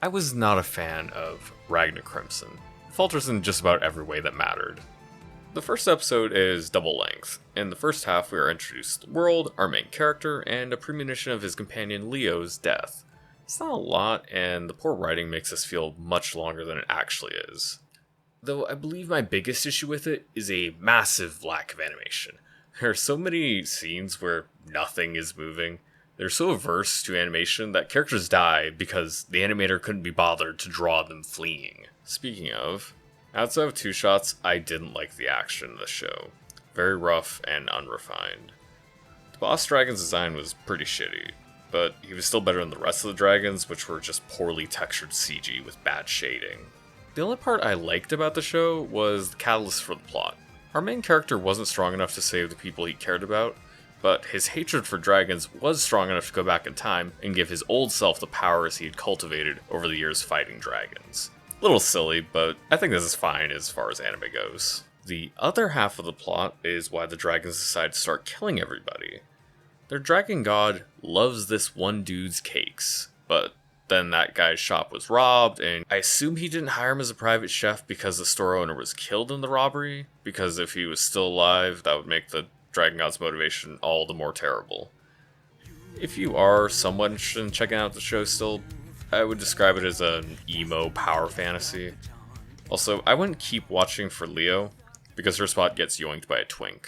I was not a fan of Ragna Crimson. It falters in just about every way that mattered. The first episode is double length. In the first half, we are introduced to the world, our main character, and a premonition of his companion Leo's death. It's not a lot, and the poor writing makes us feel much longer than it actually is. Though I believe my biggest issue with it is a massive lack of animation. There are so many scenes where nothing is moving. They're so averse to animation that characters die because the animator couldn't be bothered to draw them fleeing. Speaking of, outside of two shots, I didn't like the action in the show. Very rough and unrefined. The boss dragon's design was pretty shitty, but he was still better than the rest of the dragons, which were just poorly textured CG with bad shading. The only part I liked about the show was the catalyst for the plot. Our main character wasn't strong enough to save the people he cared about, but his hatred for dragons was strong enough to go back in time and give his old self the powers he had cultivated over the years fighting dragons. A little silly, but I think this is fine as far as anime goes. The other half of the plot is why the dragons decide to start killing everybody. Their dragon god loves this one dude's cakes, but then that guy's shop was robbed, and I assume he didn't hire him as a private chef because the store owner was killed in the robbery, because if he was still alive, that would make the Dragon God's motivation all the more terrible. If you are somewhat interested in checking out the show still, I would describe it as an emo power fantasy. Also, I wouldn't keep watching for Leo, because her spot gets yoinked by a twink.